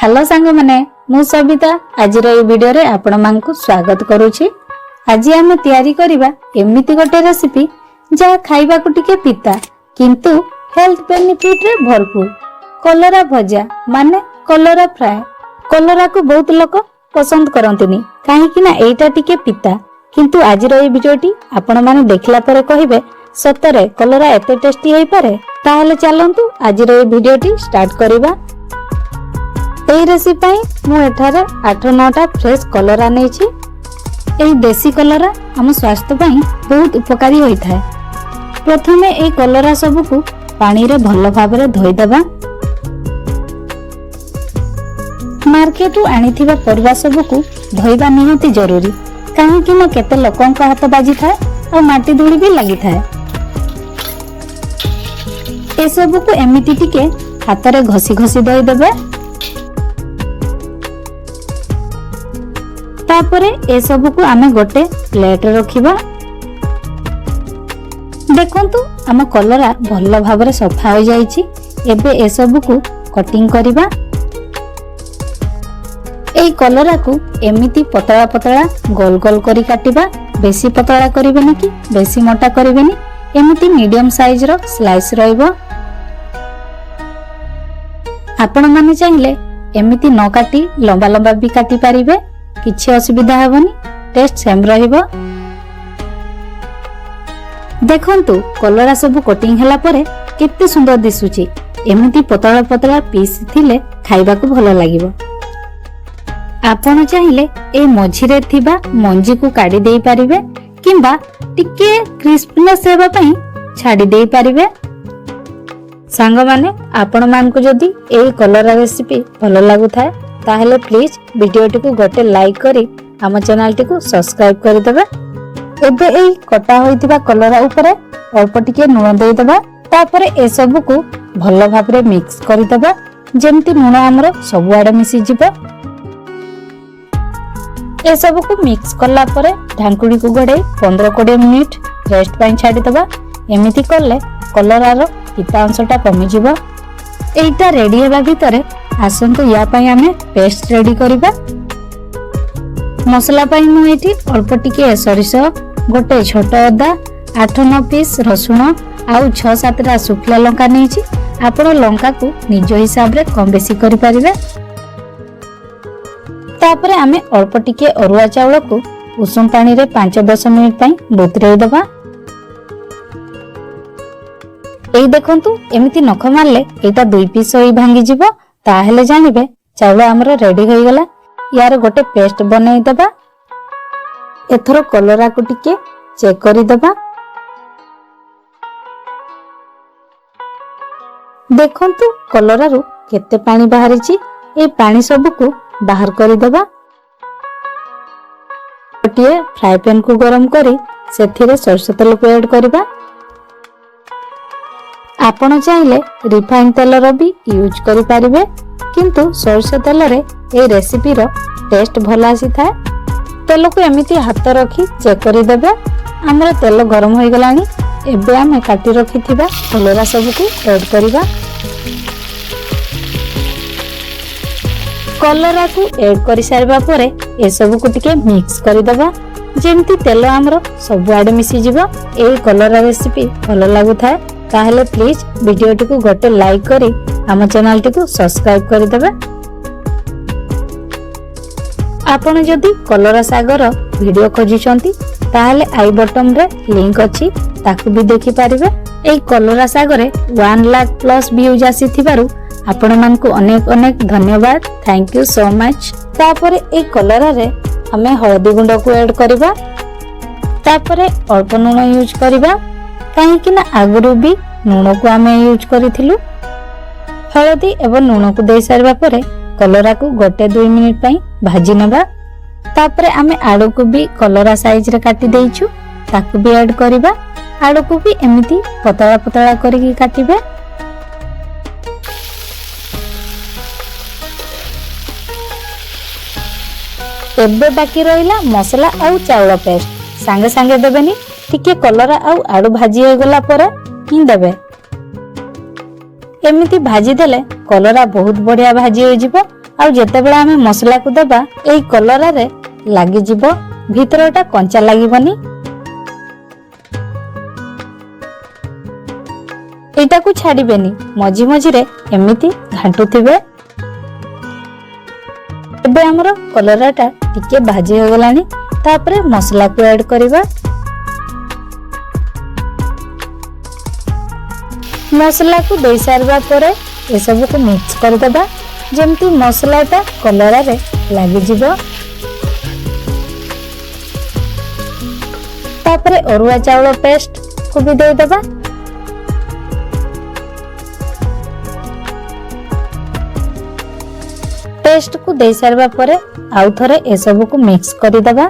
Hello सांग माने मु सबिता आज वीडियो रे आपण मानकु स्वागत करूची। आज आमे तयारी करिबा एमिति गोटे रेसिपी जा खाइबा को टिके पिता किंतु हेल्थ बेनिफिट रे भरपूर कलरा भजा माने कलरा फ्राई। कलरा को बहुत लोक पसंद करंतनी काहे कि ना एटा टिके पिता किंतु आज रो वीडियोटी आपण माने देखला परे कहिबे सतरे कलरा एते टेस्टी होई पारे। ताहले चलंतु आज रो वीडियोटी स्टार्ट करिबा। एही रेसिपी मु एठारे 8-9टा फ्रेश कलरा नेछि। एही देसी कलरा हम स्वास्थ्य पई बहुत उपकारी होई थाए। प्रथमे एही कलरा सब को पानी रे भलो भाबरे धोई देबा। मार्केट उ आनिथिबा परिबा सब को धोइबा निहाती जरूरी काहे कि न केते लोकन का हाथ बाजी थाए और माटी धूली भी लागि थाए। ए सब को एमिति टिके हाथ रे घसी घसी धोई देबे। तापरे ए सब को आमे गोटे प्लेट रखिबा। देखंतु आम कलरा भलो भाबरे सफा हो जाईची। एबे ए सब को कटिंग करिबा। एई कलरा को एमिति पतला पतला गोल गोल करी काटिबा। बेसी पतला करिबेनी कि बेसी मोटा करिबेनी, एमिति मीडियम साइज रो स्लाइस रहइबो। आपण माने चाहिले एमिति न काटी लंबा लंबा भी काटी पारिबे, किछि असुविधा हेबनी, टेस्ट सेम रहिबो। देखंतु कलरा सब कटिंग हला परे केते सुंदर दिसुची। एमिति पतला पतला पीस थिले खाइबा को भलो लागिबो। आपण चाहिले ए मझिरे थिबा मंजी को काडी देई पारिबे किंबा टिके क्रिस्पीनेस हेबा पई छाडी देई पारिबे। सांग माने आपण मान को जदी ए कलरा रेसिपी भलो लागु थाए ताहले प्लीज वीडियोटी को गोटे लाइक करी आम चैनल टी को सब्सक्राइब कर देबे। एबे एई कटा होइतिबा कलरा ऊपर अल्प टिके लूण देई देबा। तापरे ए सब को भलो भाबरे मिक्स करि देबा जेमति लूण हमरो सब आडे मिसी जिवो। ए सब को मिक्स करला परे ढांकुड़ी को गडे 15-20 मिनिट रेस्ट पई छाडी देबा। एमिति करले कलरा रो पिता अंशटा कमी जिवो। एइटा रेडी हेबा भितरे आसंतु या पई आमे पेस्ट रेडी करिबा। मसला पई मु एठी अल्प टिके सरिस, गोटे छोट अदा, 8-9 पीस रसुण आउ 6-7टा सुखला लंका नेछि। आपण लंका को निज हिसाब रे कम बेसी करि परिबे। तापरे आमे अल्प टिके अरुआ चावल को उषुम पानी रे 5-10 मिनिट पई बतुरेई दबा। एई देखंतु एमिति नख मारले एटा 2 पीस होई भांगी जिवो। ताहले जानिबे चावल हमरो रेडी होई गला। यार गोटे पेस्ट बनाई दबा। एथरो कलरा को टिके चेक करि दबा। देखंतु कलरा रु केते पानी बाहरिची। ए पानी सब को बाहर करि दबा। गोटे फ्राई पैन को गरम करी सेथिरे सरसो तेल को ऐड करबा। आपण चाहिले रिफाइन तेल रो भी यूज करि पारिबे किंतु सरसो तेल रे ए रेसिपी रो टेस्ट भला आसी थाए। तेल को एमिति हाथ रखी चेक करि देबे। हमर तेल गरम होई गलानी। एबे हम काटी रखिथिबा कलरा सब को ऐड करबा। कलरा को ऐड करि सारबा परे ए सब को टिके मिक्स करि देबा जेमति तेल हमर सब आडे मिसी जिवो। ए कलरा रेसिपी भलो लागु थाए ताहले प्लीज वीडियोटी को गोटे लाइक करी आम चैनल टी को सब्सक्राइब कर देबे। आपण जदी कलरा सागर वीडियो खोजुचंती ताहले आई बटन रे लिंक अछि ताकू भी देखि पारिबे। एई कलरा सागरे 1 लाख प्लस व्यूज आसी थिबारु आपण मान को अनेक अनेक धन्यवाद। Thank you so much. तापरे एई कलरा रे हमें हळदी गुंड को ऐड करबा। तापरे अल्प लूण यूज करबा काहे कि ना आगुरु भी लूण को आमे यूज करिथिलु। हळदी एवं लूण को दे सारबा परे कलरा को गोटे 2 मिनिट पई भाजी नबा। तापरे आमे आलू को भी कलरा साइज रे काटी देइछु ताकू भी ऐड करबा। आलू को भी एमिति पतला पतला करिकि काटिबे। एबे बाकी रहिला मसला आउ चावल पेस्ट। संगे संगे देबेनी टिके कलरा आउ आलू भाजी हो गला परे ही देबे। एमिति भाजी देले कलरा बहुत बढ़िया भाजी हो जिवो ଆଉ ଯେତେବେଳେ ଆମେ ମସଲା को देबा एई कलरा रे लागि जिवो भितरटा कंचा लागिबनी। एटा को छाड़िबेनी मझी मझी रे एमिति घांटुथिबे। एबे हमर कलराटा टिके भाजी हो गलानी तापरे मसला को ऐड करिबा। मसला को दे सारबा परे ए सब को मिक्स कर देबा जेमती मसलाटा कलरा रे लागि जिवो। तापरे अरुआ चावल पेस्ट को भी दे देबा। पेस्ट को दे सारबा परे आउ थरे ए सब को मिक्स करि देबा।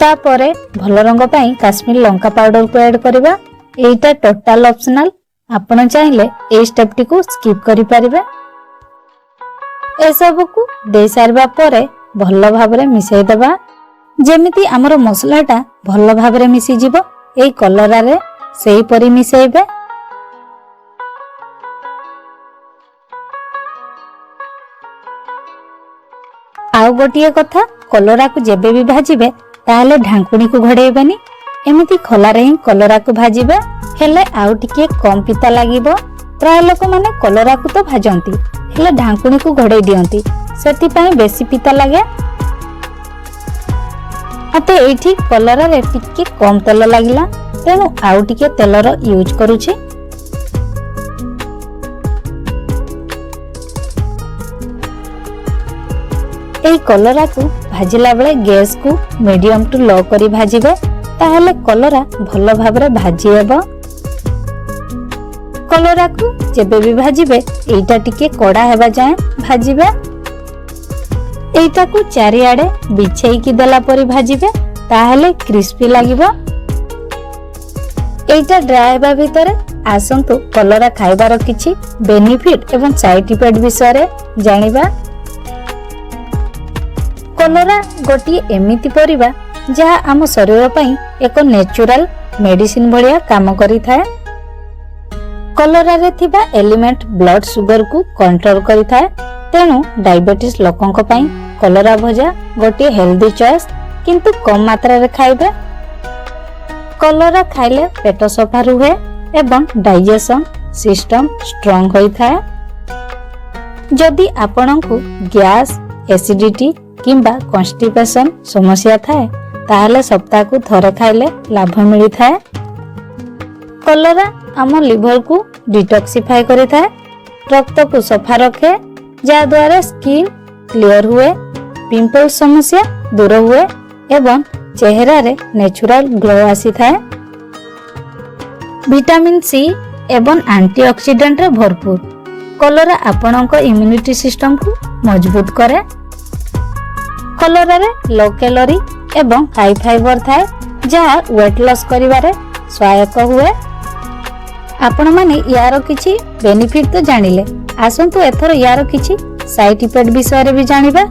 तापरे भल रंग पाई काश्मीर लंका पाउडर को ऐड करिबा। एटा टोटल ऑप्शनल, आपण चाहिले ए स्टेप टी को स्किप करि परिबे। ए सब को दे सारबा परे भल भाबरे मिसै देबा जेमिति हमर मसलाटा भल भाबरे मिसि जिवो। ए कलरा रे सेही परि मिसैबे। आउ गोटिए कथा, कलरा को जेबे भी भाजिबे ताहले ढांकुणी को घड़ेबेनी, एमिति खलारे ही कलरा को भाजिबे हेले आउ टिके कम पिता लागिबो। प्राय लोक माने कलरा को तो भाजंती हेले ढांकुणी को घड़े दियंती, सेति पई बेसी पिता लागे। मते एठी कलरा रे टिके कम तेल लागिला तेनु आउ टिके तेलर यूज करूची। एई कलरा को भाजिला बेले गैस को मीडियम टू लो करी भाजिबे ताहले कलरा भल भाबरे भाजी हेबो। कलरा को जेबे भी भाजिबे एटा टिके कड़ा हेबा जाय भाजिबे। एटा को चारिआडे बिछेई की देला परी भाजिबे ताहले क्रिस्पी लागिबो। एटा ड्राई हेबा भितरे आसंतु कलरा खाइबार किछि बेनिफिट एवं साइड इफेक्ट विषय रे जानिबा। कलरा गोटी एमिति परिबा जहा आम शरीर पई एक नेचुरल मेडिसिन भलिया काम करि थाए। कलरा रे थिबा एलिमेंट ब्लड शुगर को कंट्रोल करि थाए, तेनु डायबिटीज लोकंक पई कलरा भजा गोटी हेल्दी चॉइस, किंतु कम मात्रा रे खाइबे। कलरा खाइले पेट सफा रुहे एवं डाइजेशन सिस्टम स्ट्रांग होई थाए। जदि आपनकु गैस, एसिडिटी किंबा कॉन्स्टिपेशन समस्या थाए ताहले सप्ताह को थरे खाइले लाभ मिली थाए। कलरा आम लिवर को डिटॉक्सिफाई करि थाए, रक्त को सफा रखे जा द्वारा स्किन क्लियर हुए, पिंपल समस्या दूर हुए एवं चेहरा रे नेचुरल ग्लो आसी थाए। विटामिन सी एवं एंटीऑक्सीडेंट रे भरपूर कलरा आपनक इम्यूनिटी सिस्टम को मजबूत करे। कलरा रे लो कैलोरी एवं हाई फाइबर थाए जहा वेट लॉस करिवारे सहायक हुए। आपण माने यार किछि बेनिफिट तो जानिले, आसंतु एथर यार किछि साइड इफेक्ट विषय रे भी जानिबा।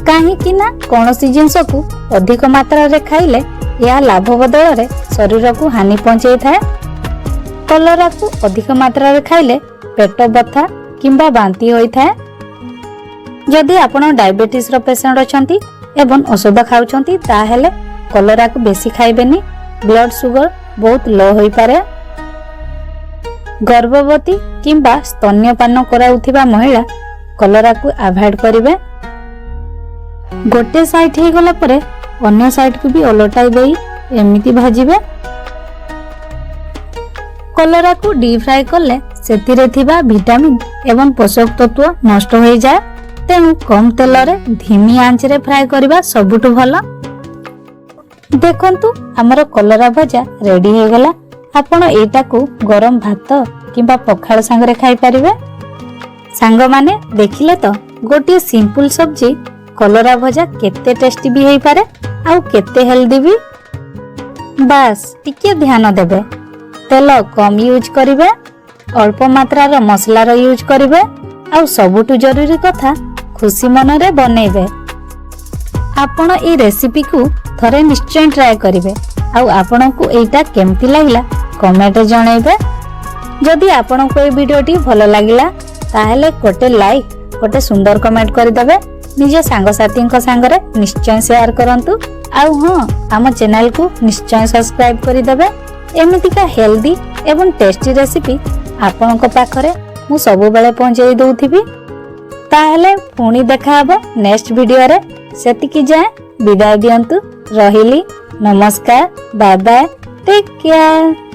काहे कि ना कोनोसी जिंस को अधिक मात्रा रे खाइले या लाभ बदल रे शरीर को हानि पहुंचाई थाए। कलरा को अधिक मात्रा रे खाइले पेट बथा किंबा बांती होई थाए। जदि आपण डायबिटीज रो पेशेंट अछंती एवं औषध खाउछंती ताहेले कलरा को बेसी खाइबेनी, ब्लड शुगर बहुत लो होई पारे। गर्भवती किंबा स्तन्यपान कराउथिबा महिला कलरा को अवॉइड करिवे। गोटे साइड हे गला परे अन्य साइड को भी ओलटाई देई एमिति भाजिबे। कलरा को डीप फ्राई करले सेतिरे थिबा विटामिन एवं पोषक तत्व नष्ट होई जाय, तेणु कम तेल रे धीमी आंच रे फ्राई करबा सबुठु भलो। देखंतु हमर कलरा भजा रेडी हे गला। आपण एटा को गरम भात किंबा पखाल संगरे खाई परिबे। सांग माने देखिले तो गोटे सिंपल सब्जी कलरा भजा केते टेस्टी भी हेई पारे आउ केते हेल्दी भी। बास टिके ध्यान देबे, तेल कम यूज करिवे, अल्प मात्रा रो मसला रो यूज करिवे आउ सबुठु जरूरी कथा खुशी मन रे बनेइबे। आपण ए रेसिपी को थरे निश्चय ट्राई करिवे आउ आपण को एटा केमती लागला कमेंट जणाइबे। जदि आपनको ये वीडियोटी भल लगिला ताहेले गोटे लाइक गोटे सुंदर कमेंट करदेवे निज सांगसाथी सांगरे निश्चय शेयर करंतु आउ हाँ आम चैनल को निश्चय सब्सक्राइब करदेवे एमितिका हेल्दी एवं टेस्टी रेसिपी आपणक पाखरे मु सब बेले पहुंचाई दउथिबी। ताहेले पुणी देखा हबो नेक्स्ट वीडियो रे। सेतिकी जाए विदाय दियंतु। रहिली नमस्कार बाय बाय टेक केयर।